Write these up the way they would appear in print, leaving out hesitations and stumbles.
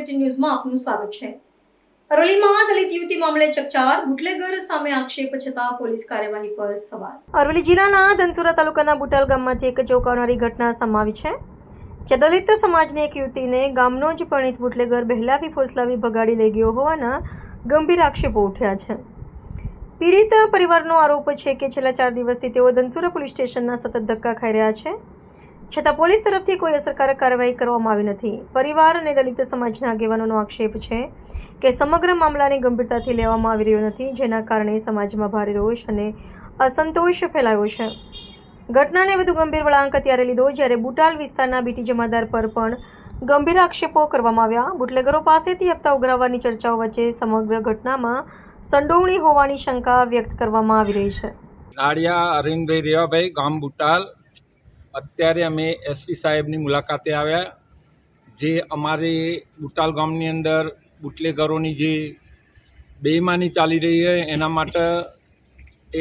Bulletin ન્યૂઝમાં આપનું સ્વાગત છે। અરવલ્લીમાં દલિત યુવતી મામલે ચકચાર, બુટલેગર સામે આક્ષેપ છતાં પોલીસ કાર્યવાહી પર સવાલ। અરવલ્લી જિલ્લાના ધનસુરા તાલુકાના બુટાલ ગામમાંથી એક ચોંકાવનારી ઘટના સામે આવી છે, જે દલિત સમાજની એક યુવતીને ગામનો જ પરિણીત બુટલેગર બહેલાવી ફોસલાવી ભગાડી લઈ ગયો હોવાના ગંભીર આક્ષેપો ઉઠ્યા છે। પીડિત પરિવારનો આરોપ છે કે છેલ્લા 4 દિવસથી તેઓ ધનસુરા પોલીસ સ્ટેશનના સતત ધક્કા ખાઈ રહ્યા છે, છતાં પોલીસ તરફથી કોઈ અસરકારક કાર્યવાહી કરવામાં આવી નથી। પરિવાર અને દલિત સમાજના આગેવાનોનો આક્ષેપ છે કે સમગ્ર મામલાને ગંભીરતાથી લેવામાં આવી રહ્યો નથી, જેના કારણે સમાજમાં ભારે રોષ અને અસંતોષ ફેલાયો છે। ઘટનાને વધુ ગંભીર વળાંક ત્યારે લીધો જ્યારે બુટાલ વિસ્તારના બીટી જમાદાર પર પણ ગંભીર આક્ષેપો કરવામાં આવ્યા। બુટલેગરો પાસેથી હપ્તા ઉઘરાવવાની ચર્ચાઓ વચ્ચે સમગ્ર ઘટનામાં સંડોવણી હોવાની શંકા વ્યક્ત કરવામાં આવી રહી છે। નાડિયા અરવિંદભાઈ રેવાભાઈ, ગામ બુટાલ। અત્યારે અમે એસપી સાહેબની મુલાકાતે આવ્યા, જે અમારી બુટાલ ગામની અંદર બુટલેગરોની જે બેઈમાની ચાલી રહી છે એના માટે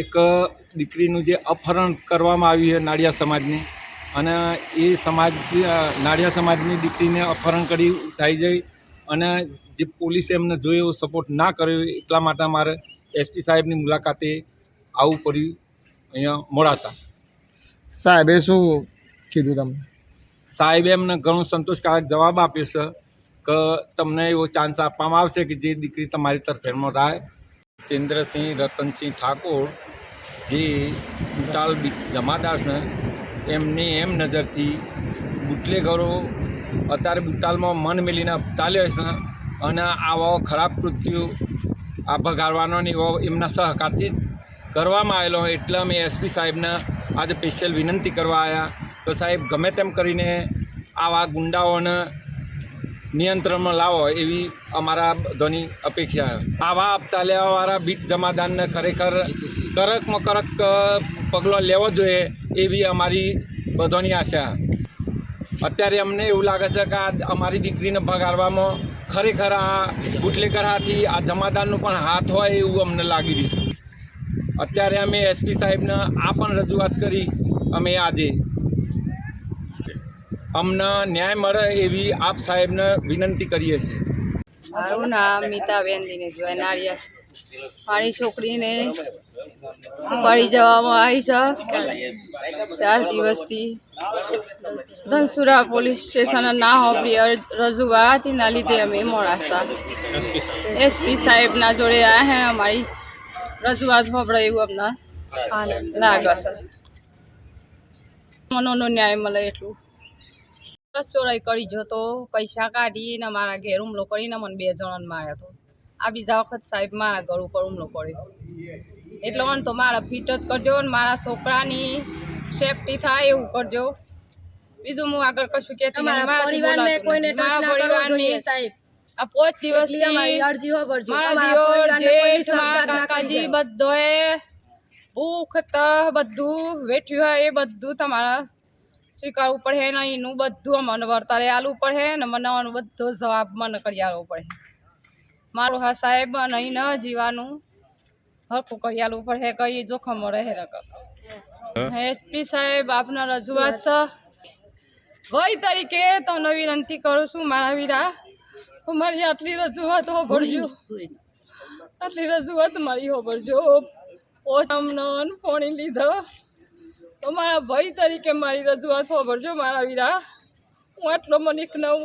એક દીકરીનું જે અપહરણ કરવામાં આવ્યું છે નાડિયા સમાજની, અને એ સમાજ નાડિયા સમાજની દીકરીને અપહરણ કરી ઉઠાઈ જઈ અને જે પોલીસે એમને જોઈ એવો સપોર્ટ ના કર્યો, એટલા માટે અમારે એસપી સાહેબની મુલાકાતે આવવું પડ્યું અહીંયા મોડાસા। સાહેબે શું કીધું તમને? સાહેબે એમને ઘણો સંતોષકારક જવાબ આપ્યો છે કે તમને એવો ચાન્સ આપવામાં આવશે કે જે દીકરી તમારી તરફેણમાં થાય। ચેન્દ્રસિંહ રતનસિંહ ઠાકોર, જે બુટાલ જમાદાર છે, એમની એમ નજરથી બુટલેગરો અત્યારે બુટાલમાં મન મેલીને ચાલ્યો છે અને આવો ખરાબ કૃત્યો આ ભગાડવાનો ને એવો એમના સહકારથી કરવામાં આવેલો, એટલે અમે એસપી સાહેબને આજે સ્પેશિયલ વિનંતી કરવા આવ્યા તો સાહેબ ગમે તેમ કરીને આવા ગુંડાઓને નિયંત્રણમાં લાવો એવી અમારા બધાની અપેક્ષા છે। આવા હપ્તા લેવાવાળા બીટ જમાદારને ખરેખર કડકમાં કડક પગલો લેવો જોઈએ એવી અમારી બધાની આશા। અત્યારે અમને એવું લાગે છે કે આ અમારી દીકરીને ભગાડવામાં ખરેખર આ બુટલેગર હાથી આ જમાદારનો પણ હાથ હોય એવું અમને લાગી રહ્યું છે। અત્યારે અમે એસપી સાહેબને આ પણ રજૂઆત કરી, અમે આજે અમને ન્યાય મળે એવી આપ સાહેબને વિનંતી કરીએ છીએ। મારું નામ મીતાબેન દિનેશભાઈ નાળિયા। મારી છોકરીને પડી જવામાં આવી છે 4 દિવસથી। ધનસુરા પોલીસ સ્ટેશન ના હોપી રજૂઆત એના લીધે અમે મોડાસા એસપી સાહેબના જોડે આવ્યા હે। અમારી રજૂઆત હોપડે એવું અમને લાગે છે, મનોનો ન્યાય મળે એટલું। બસ ચોરાઈ કરી જતો, પૈસા કાઢીને મારા ઘેર હુમલો કરીને મને 2 જણાને માર્યા હતો। આ બીજા વખત સાહેબ મારા ઘર ઉપર હુમલો કર્યો, એટલે મને તો મારા ફીટ જ કરજો ને મારા છોકરાની સેફટી થાય એવું કરજો। બીજું હું આગળ કશું કે મારા પરિવારને કોઈને ટચ ના કરવો જોઈએ સાહેબ। આ 5 દિવસથી અમારી અરજી હોબરજો, મારા જેઠ મારા કાકાજી બધોએ ભૂખ તહ બધું વેઠ્યું હોય એ બધું તમારા સ્વીકારવું પડે ને એનું બધું અમને વર્તારે આલવું પડે ને મને બધો જવાબ મને કરી આલવો પડે। મારું હા સાહેબ નહીં ન જીવાનું હરખું કરી આલવું પડે, કઈ જોખમ રહે ને એસપી સાહેબ આપના રજૂઆત છે વય તરીકે તમને વિનંતી કરું છું મારા વીરા, મારી આટલી રજૂઆત હોભળજો, આટલી રજૂઆત મારી હોભળજો। અમને ફોણી લીધો તો મારા ભાઈ તરીકે મારી રજૂઆત હોભળજો મારા વીરા। હું આટલો મનિક ન હું